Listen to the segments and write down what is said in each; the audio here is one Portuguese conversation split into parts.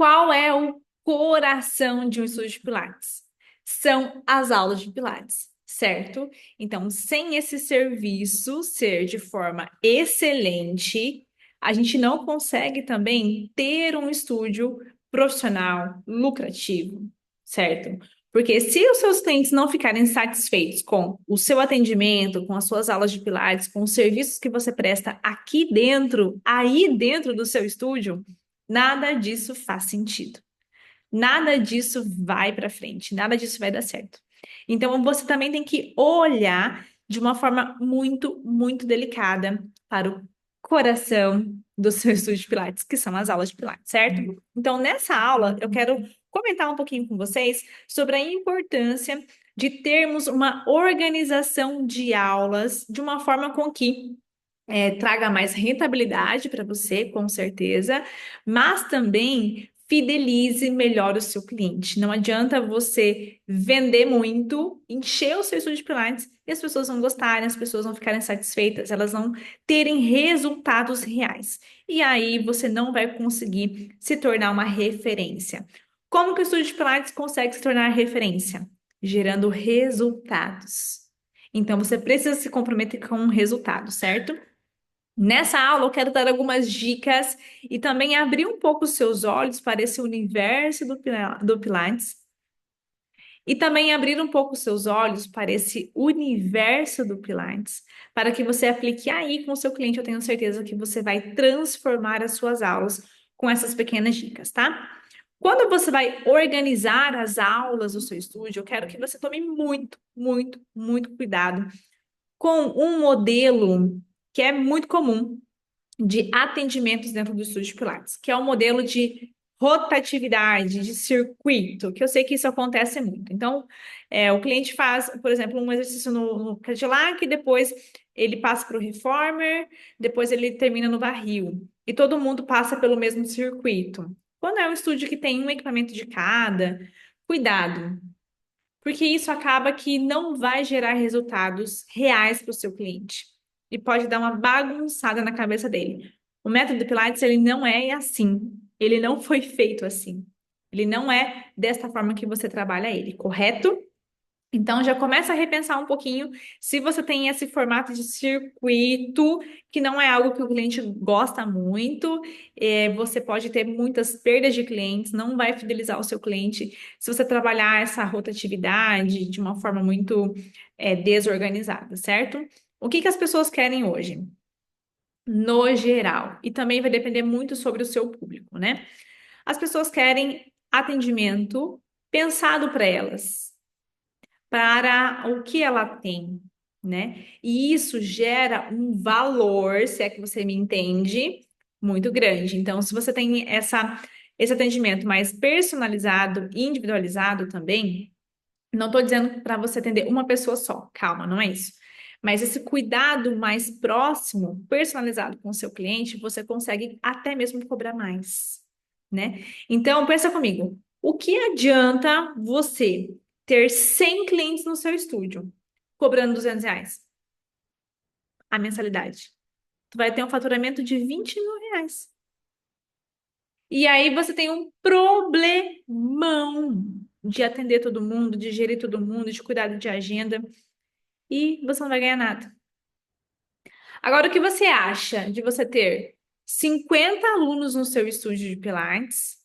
Qual é o coração de um estúdio de Pilates? São as aulas de Pilates, certo? Então, sem esse serviço ser de forma excelente, a gente não consegue também ter um estúdio profissional, lucrativo, certo? Porque se os seus clientes não ficarem satisfeitos com o seu atendimento, com as suas aulas de Pilates, com os serviços que você presta aqui dentro, aí dentro do seu estúdio, nada disso faz sentido. Nada disso vai para frente, nada disso vai dar certo. Então você também tem que olhar de uma forma muito, muito delicada para o coração do seu estúdio de Pilates, que são as aulas de Pilates, certo? Então nessa aula eu quero comentar um pouquinho com vocês sobre a importância de termos uma organização de aulas de uma forma com que traga mais rentabilidade para você, com certeza, mas também fidelize melhor o seu cliente. Não adianta você vender muito, encher o seu estúdio de Pilates e as pessoas não gostarem, as pessoas não ficarem satisfeitas, elas não terem resultados reais. E aí você não vai conseguir se tornar uma referência. Como que o estúdio de Pilates consegue se tornar referência? Gerando resultados. Então você precisa se comprometer com um resultado, certo? Nessa aula, eu quero dar algumas dicas e também abrir um pouco os seus olhos para esse universo do Pilates e também abrir um pouco os seus olhos para esse universo do Pilates, para que você aplique aí com o seu cliente. Eu tenho certeza que você vai transformar as suas aulas com essas pequenas dicas, tá? Quando você vai organizar as aulas do seu estúdio, eu quero que você tome muito, muito, muito cuidado com um modelo que é muito comum de atendimentos dentro do estúdio de Pilates, que é um modelo de rotatividade, de circuito, que eu sei que isso acontece muito. Então, o cliente faz, por exemplo, um exercício no Cadillac, depois ele passa para o Reformer, depois ele termina no barril. E todo mundo passa pelo mesmo circuito. Quando é um estúdio que tem um equipamento de cada, cuidado, porque isso acaba que não vai gerar resultados reais para o seu cliente. E pode dar uma bagunçada na cabeça dele. O método do Pilates, ele não é assim. Ele não foi feito assim. Ele não é desta forma que você trabalha ele, correto? Então já começa a repensar um pouquinho se você tem esse formato de circuito, que não é algo que o cliente gosta muito, você pode ter muitas perdas de clientes, não vai fidelizar o seu cliente se você trabalhar essa rotatividade de uma forma muito desorganizada, certo? O que que as pessoas querem hoje? No geral, e também vai depender muito sobre o seu público, né? As pessoas querem atendimento pensado para elas para o que ela tem, né? E isso gera um valor, se é que você me entende, muito grande. Então, se você tem esse atendimento mais personalizado, individualizado também, não estou dizendo para você atender uma pessoa só, calma, não é isso. Mas esse cuidado mais próximo, personalizado com o seu cliente, você consegue até mesmo cobrar mais, né? Então, pensa comigo, o que adianta você ter 100 clientes no seu estúdio, cobrando R$ 200 a mensalidade? Tu vai ter um faturamento de R$ 20.000. E aí você tem um problemão de atender todo mundo, de gerir todo mundo, de cuidar de agenda, e você não vai ganhar nada. Agora, o que você acha de você ter 50 alunos no seu estúdio de Pilates,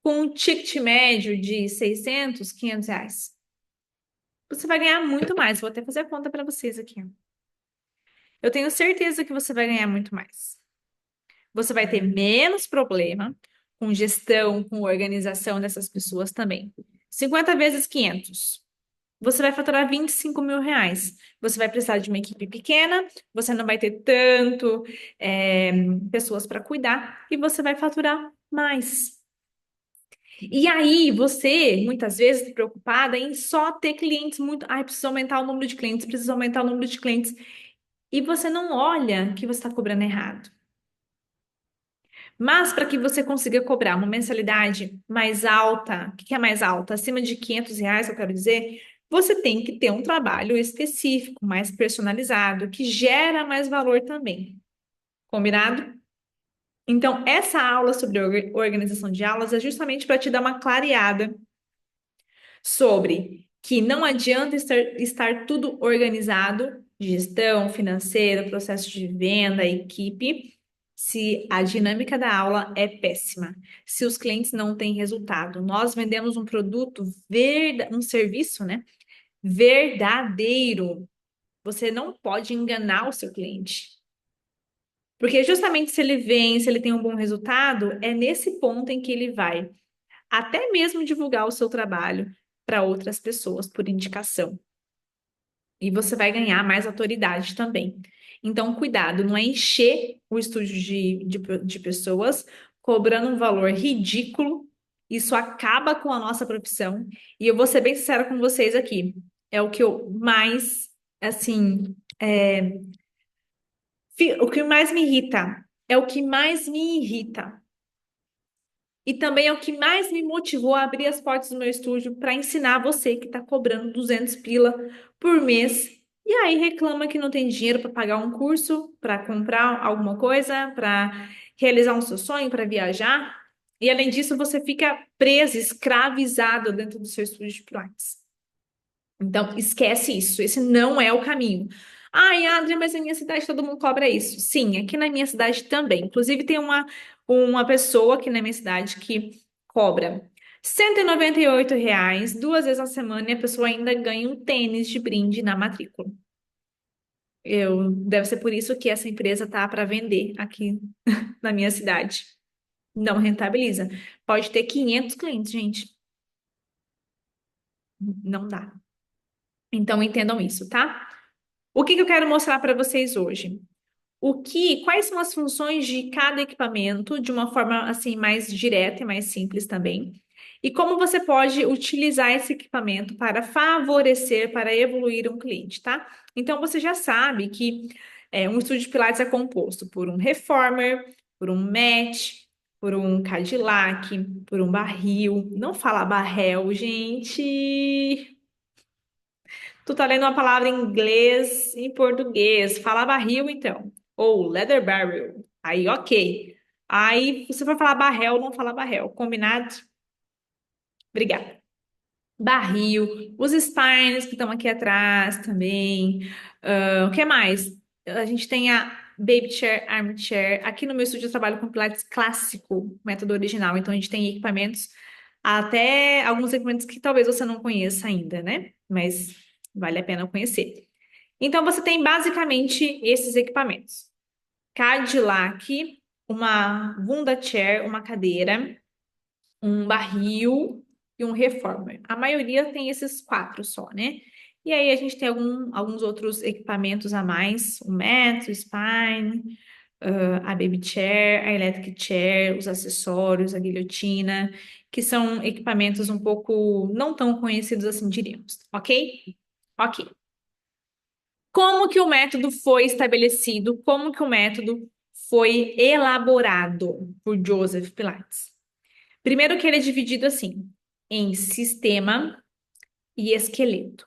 com um ticket médio de R$ 600, R$ 500? Você vai ganhar muito mais. Vou até fazer a conta para vocês aqui. Eu tenho certeza que você vai ganhar muito mais. Você vai ter menos problema com gestão, com organização dessas pessoas também. 50 vezes 500. Você vai faturar R$ 25.000. Você vai precisar de uma equipe pequena, você não vai ter tanto é, pessoas para cuidar e você vai faturar mais. E aí, você, muitas vezes, preocupada em só ter clientes muito. Ai, precisa aumentar o número de clientes, precisa aumentar o número de clientes. E você não olha que você está cobrando errado. Mas para que você consiga cobrar uma mensalidade mais alta, o que é mais alta? Acima de R$ 500, eu quero dizer, você tem que ter um trabalho específico, mais personalizado, que gera mais valor também. Combinado? Então, essa aula sobre organização de aulas é justamente para te dar uma clareada sobre que não adianta estar tudo organizado, gestão financeira, processo de venda, equipe, se a dinâmica da aula é péssima, se os clientes não têm resultado. Nós vendemos um produto, um serviço, né? Verdadeiro. Você não pode enganar o seu cliente. Porque justamente se ele vem, se ele tem um bom resultado, é nesse ponto em que ele vai até mesmo divulgar o seu trabalho para outras pessoas por indicação. E você vai ganhar mais autoridade também. Então, cuidado, não é encher o estúdio de pessoas cobrando um valor ridículo. Isso acaba com a nossa profissão. E eu vou ser bem sincera com vocês aqui. É o que eu mais, assim, o que mais me irrita. É o que mais me irrita. E também é o que mais me motivou a abrir as portas do meu estúdio para ensinar você que está cobrando 200 pila por mês. E aí reclama que não tem dinheiro para pagar um curso, para comprar alguma coisa, para realizar um seu sonho, para viajar. E além disso, você fica preso, escravizado dentro do seu estúdio de Pilates. Então, esquece isso. Esse não é o caminho. Ai, Adria, mas na minha cidade todo mundo cobra isso. Sim, aqui na minha cidade também. Inclusive, tem uma pessoa aqui na minha cidade que cobra R$ 198 duas vezes na semana e a pessoa ainda ganha um tênis de brinde na matrícula. Deve ser por isso que essa empresa tá para vender aqui na minha cidade. Não rentabiliza. Pode ter 500 clientes, gente. Não dá. Então, entendam isso, tá? O que que eu quero mostrar para vocês hoje? Quais são as funções de cada equipamento de uma forma assim mais direta e mais simples também? E como você pode utilizar esse equipamento para favorecer, para evoluir um cliente, tá? Então você já sabe que um estúdio de Pilates é composto por um reformer, por um mat, por um Cadillac, por um barril. Não fala barrel, gente. Tu tá lendo uma palavra em inglês e em português. Fala barril, então. Ou leather barrel. Aí, ok. Aí, você vai falar barrel, não fala barrel. Combinado? Obrigada. Barril. Os spines que estão aqui atrás também. O que mais? A gente tem a baby chair, armchair. Aqui no meu estúdio eu trabalho com Pilates clássico, método original. Então, a gente tem equipamentos, até alguns equipamentos que talvez você não conheça ainda, né? Mas vale a pena conhecer. Então, você tem basicamente esses equipamentos: Cadillac, uma Wunda Chair, uma cadeira, um barril e um reformer. A maioria tem esses quatro só, né? E aí a gente tem alguns outros equipamentos a mais: o mat, o spine, a baby chair, a electric chair, os acessórios, a guilhotina, que são equipamentos um pouco não tão conhecidos assim, diríamos, ok? Ok. Como que o método foi estabelecido? Como que o método foi elaborado por Joseph Pilates? Primeiro que ele é dividido assim, em sistema e esqueleto.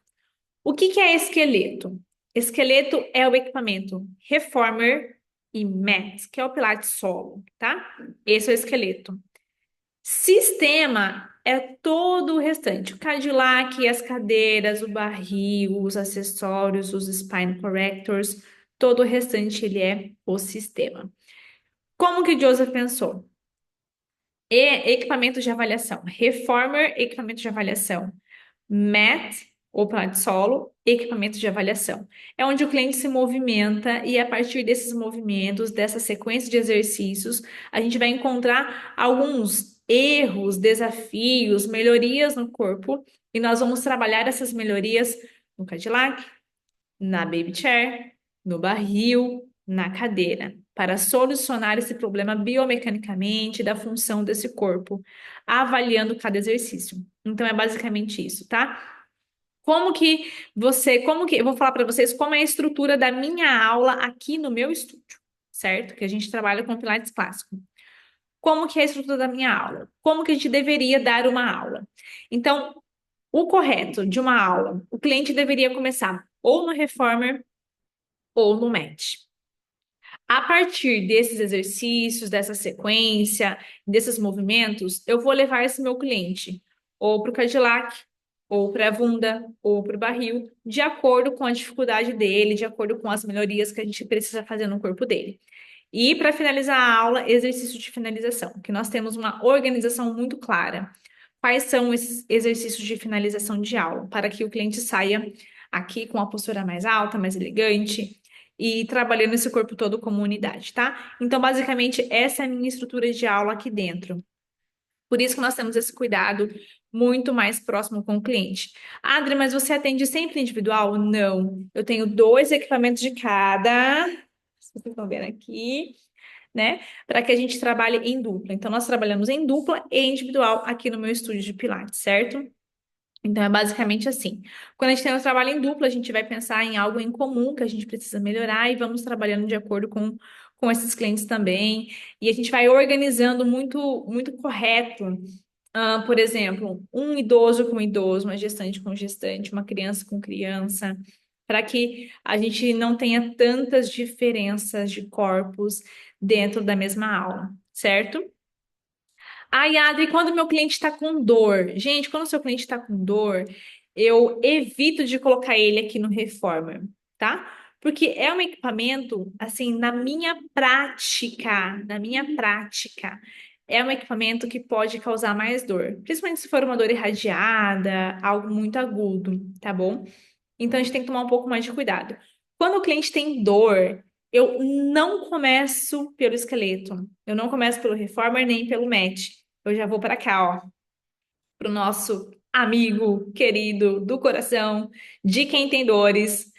O que que é esqueleto? Esqueleto é o equipamento reformer e mat, que é o Pilates solo, tá? Esse é o esqueleto. Sistema é todo o restante. O Cadillac, as cadeiras, o barril, os acessórios, os spine correctors, todo o restante ele é o sistema. Como que Joseph pensou? Equipamento de avaliação. Reformer, equipamento de avaliação. Mat, ou plano de solo, equipamento de avaliação. É onde o cliente se movimenta e a partir desses movimentos, dessa sequência de exercícios, a gente vai encontrar alguns erros, desafios, melhorias no corpo e nós vamos trabalhar essas melhorias no Cadillac, na baby chair, no barril, na cadeira, para solucionar esse problema biomecanicamente da função desse corpo, avaliando cada exercício. Então é basicamente isso, tá? Eu vou falar para vocês como é a estrutura da minha aula aqui no meu estúdio, certo? Que a gente trabalha com Pilates clássico. Como que é a estrutura da minha aula? Como que a gente deveria dar uma aula? Então, o correto de uma aula, o cliente deveria começar ou no reformer ou no match. A partir desses exercícios, dessa sequência, desses movimentos, eu vou levar esse meu cliente ou para o Cadillac, ou para a Vunda, ou para o barril, de acordo com a dificuldade dele, de acordo com as melhorias que a gente precisa fazer no corpo dele. E para finalizar a aula, exercício de finalização, que nós temos uma organização muito clara. Quais são esses exercícios de finalização de aula? Para que o cliente saia aqui com a postura mais alta, mais elegante e trabalhando esse corpo todo como unidade, tá? Então, basicamente, essa é a minha estrutura de aula aqui dentro. Por isso que nós temos esse cuidado muito mais próximo com o cliente. Adri, mas você atende sempre individual? Não. Eu tenho dois equipamentos de cada. Vocês estão vendo aqui, né? Para que a gente trabalhe em dupla. Então, nós trabalhamos em dupla e individual aqui no meu estúdio de Pilates, certo? Então, é basicamente assim. Quando a gente tem um trabalho em dupla, a gente vai pensar em algo em comum que a gente precisa melhorar e vamos trabalhando de acordo com esses clientes também. E a gente vai organizando muito, muito correto. Por exemplo, um idoso com idoso, uma gestante com gestante, uma criança com criança, para que a gente não tenha tantas diferenças de corpos dentro da mesma aula, certo? Ai, Adri, quando meu cliente está com dor? Gente, quando o seu cliente está com dor, eu evito de colocar ele aqui no Reformer, tá? Porque é um equipamento, assim, na minha prática, é um equipamento que pode causar mais dor. Principalmente se for uma dor irradiada, algo muito agudo, tá bom? Então a gente tem que tomar um pouco mais de cuidado. Quando o cliente tem dor, eu não começo pelo esqueleto, eu não começo pelo reformer nem pelo match. Eu já vou para cá, ó, pro nosso amigo querido do coração, de quem tem dores,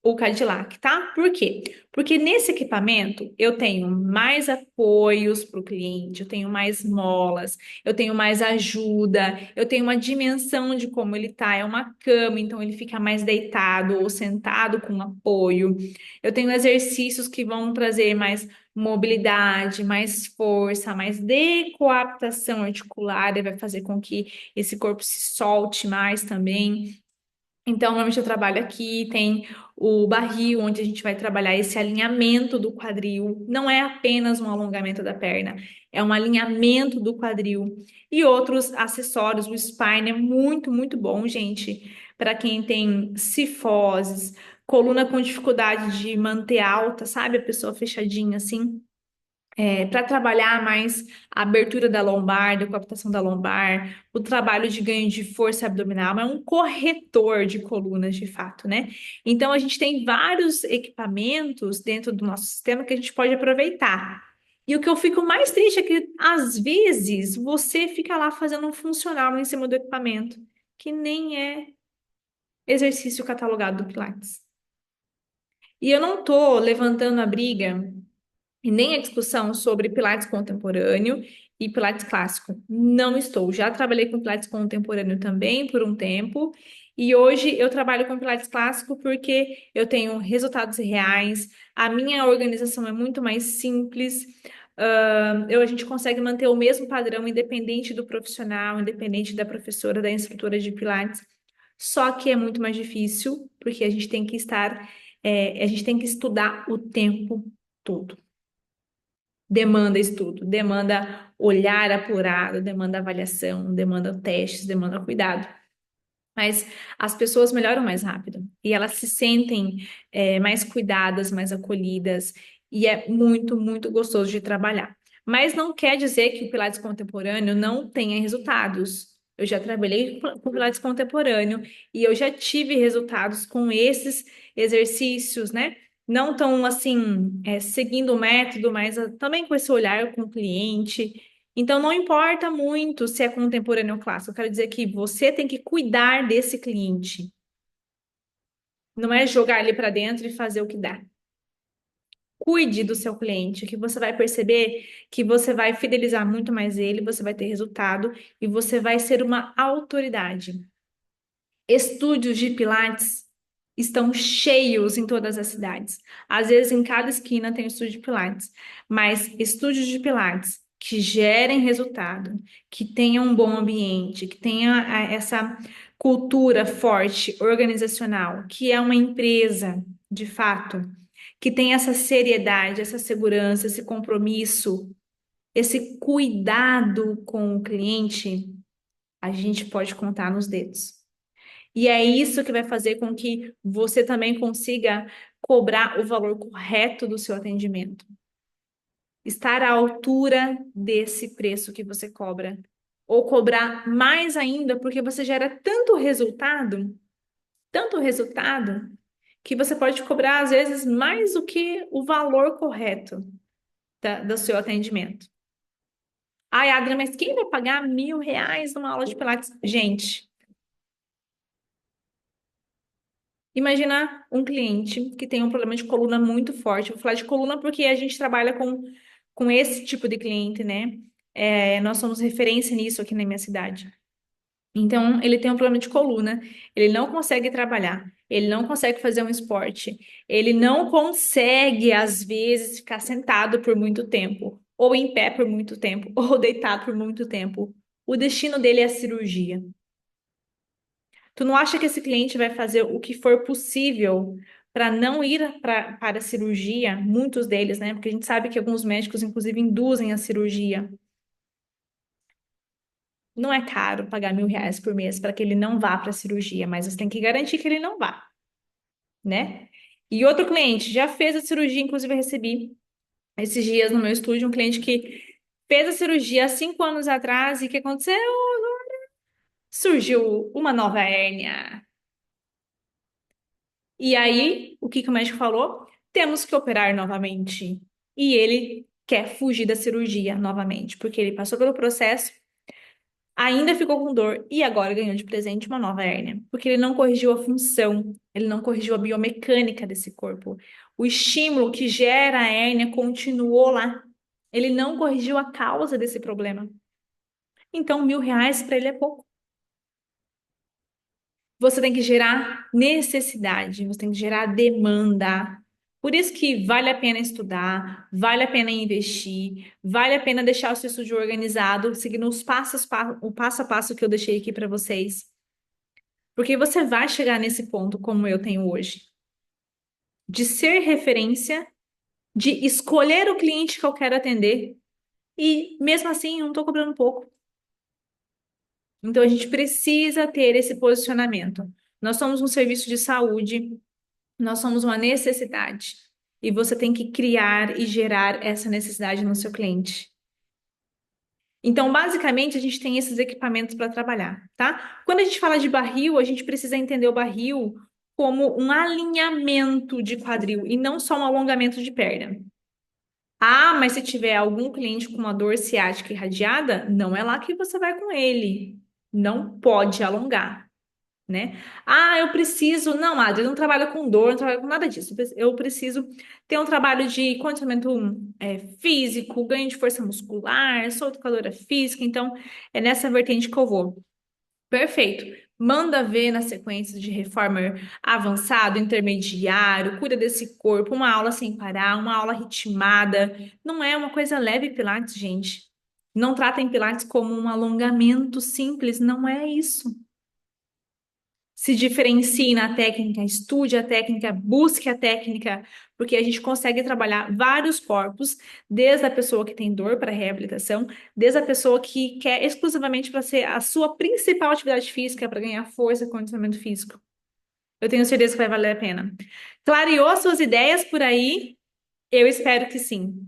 o Cadillac, tá? Por quê? Porque nesse equipamento eu tenho mais apoios para o cliente, eu tenho mais molas, eu tenho mais ajuda, eu tenho uma dimensão de como ele tá. É uma cama, então ele fica mais deitado ou sentado com apoio. Eu tenho exercícios que vão trazer mais mobilidade, mais força, mais decoaptação articular, e vai fazer com que esse corpo se solte mais também. Então, normalmente eu trabalho aqui, tem o barril, onde a gente vai trabalhar esse alinhamento do quadril. Não é apenas um alongamento da perna, é um alinhamento do quadril. E outros acessórios, o spine é muito, muito bom, gente, para quem tem cifoses, coluna com dificuldade de manter alta, sabe? A pessoa fechadinha assim para trabalhar mais a abertura da lombar, a coaptação da lombar, o trabalho de ganho de força abdominal, é um corretor de colunas de fato, né? Então a gente tem vários equipamentos dentro do nosso sistema que a gente pode aproveitar. E o que eu fico mais triste é que às vezes você fica lá fazendo um funcional em cima do equipamento, que nem é exercício catalogado do Pilates. E eu não tô levantando a briga e nem a discussão sobre Pilates contemporâneo e Pilates clássico. Não estou. Já trabalhei com Pilates contemporâneo também por um tempo. E hoje eu trabalho com Pilates clássico porque eu tenho resultados reais, a minha organização é muito mais simples, a gente consegue manter o mesmo padrão, independente do profissional, independente da professora, da instrutora de Pilates. Só que é muito mais difícil, porque a gente tem que a gente tem que estudar o tempo todo. Demanda estudo, demanda olhar apurado, demanda avaliação, demanda testes, demanda cuidado. Mas as pessoas melhoram mais rápido e elas se sentem mais cuidadas, mais acolhidas e é muito, muito gostoso de trabalhar. Mas não quer dizer que o Pilates contemporâneo não tenha resultados. Eu já trabalhei com Pilates contemporâneo e eu já tive resultados com esses exercícios, né? Não tão assim, seguindo o método, mas também com esse olhar com o cliente. Então, não importa muito se é contemporâneo ou clássico. Eu quero dizer que você tem que cuidar desse cliente. Não é jogar ele para dentro e fazer o que dá. Cuide do seu cliente, que você vai perceber que você vai fidelizar muito mais ele, você vai ter resultado e você vai ser uma autoridade. Estúdios de Pilates estão cheios em todas as cidades. Às vezes, em cada esquina tem um estúdio de Pilates, mas estúdios de Pilates que gerem resultado, que tenham um bom ambiente, que tenha essa cultura forte, organizacional, que é uma empresa, de fato, que tem essa seriedade, essa segurança, esse compromisso, esse cuidado com o cliente, a gente pode contar nos dedos. E é isso que vai fazer com que você também consiga cobrar o valor correto do seu atendimento. Estar à altura desse preço que você cobra. Ou cobrar mais ainda, porque você gera tanto resultado, que você pode cobrar, às vezes, mais do que o valor correto do seu atendimento. Ai, Adria, mas quem vai pagar R$ 1.000 numa aula de Pilates? Gente, imagina um cliente que tem um problema de coluna muito forte. Eu vou falar de coluna porque a gente trabalha com esse tipo de cliente, né? Nós somos referência nisso aqui na minha cidade. Então, ele tem um problema de coluna, ele não consegue trabalhar, ele não consegue fazer um esporte, ele não consegue, às vezes, ficar sentado por muito tempo, ou em pé por muito tempo, ou deitado por muito tempo. O destino dele é a cirurgia. Tu não acha que esse cliente vai fazer o que for possível para não ir para a cirurgia? Muitos deles, né? Porque a gente sabe que alguns médicos, inclusive, induzem a cirurgia. Não é caro pagar R$ 1.000 por mês para que ele não vá para a cirurgia, mas você tem que garantir que ele não vá, né? E outro cliente já fez a cirurgia, inclusive eu recebi esses dias no meu estúdio um cliente que fez a cirurgia há 5 anos atrás e o que aconteceu? Surgiu uma nova hérnia. E aí, o que que o médico falou? Temos que operar novamente. E ele quer fugir da cirurgia novamente, porque ele passou pelo processo, ainda ficou com dor e agora ganhou de presente uma nova hérnia, porque ele não corrigiu a função, ele não corrigiu a biomecânica desse corpo. O estímulo que gera a hérnia continuou lá. Ele não corrigiu a causa desse problema. Então, R$ 1.000 para ele é pouco. Você tem que gerar necessidade, você tem que gerar demanda. Por isso que vale a pena estudar, vale a pena investir, vale a pena deixar o seu estúdio organizado, seguindo o passo a passo que eu deixei aqui para vocês. Porque você vai chegar nesse ponto como eu tenho hoje, de ser referência, de escolher o cliente que eu quero atender e mesmo assim eu não estou cobrando pouco. Então a gente precisa ter esse posicionamento. Nós somos um serviço de saúde. Nós somos uma necessidade e você tem que criar e gerar essa necessidade no seu cliente. Então, basicamente, a gente tem esses equipamentos para trabalhar, tá? Quando a gente fala de barril, a gente precisa entender o barril como um alinhamento de quadril e não só um alongamento de perna. Ah, mas se tiver algum cliente com uma dor ciática irradiada, não é lá que você vai com ele. Não pode alongar, né? Ah, eu preciso. Não, Adri, eu não trabalho com dor, não trabalho com nada disso. Eu preciso ter um trabalho de condicionamento físico, ganho de força muscular, sou educadora física, então é nessa vertente que eu vou. Perfeito. Manda ver na sequência de reformer avançado, intermediário, cuida desse corpo, uma aula sem parar, uma aula ritmada. Não é uma coisa leve, Pilates, gente. Não tratem Pilates como um alongamento simples, não é isso. Se diferencie na técnica, estude a técnica, busque a técnica, porque a gente consegue trabalhar vários corpos, desde a pessoa que tem dor para reabilitação, desde a pessoa que quer exclusivamente para ser a sua principal atividade física, para ganhar força e condicionamento físico. Eu tenho certeza que vai valer a pena. Clareou suas ideias por aí? Eu espero que sim.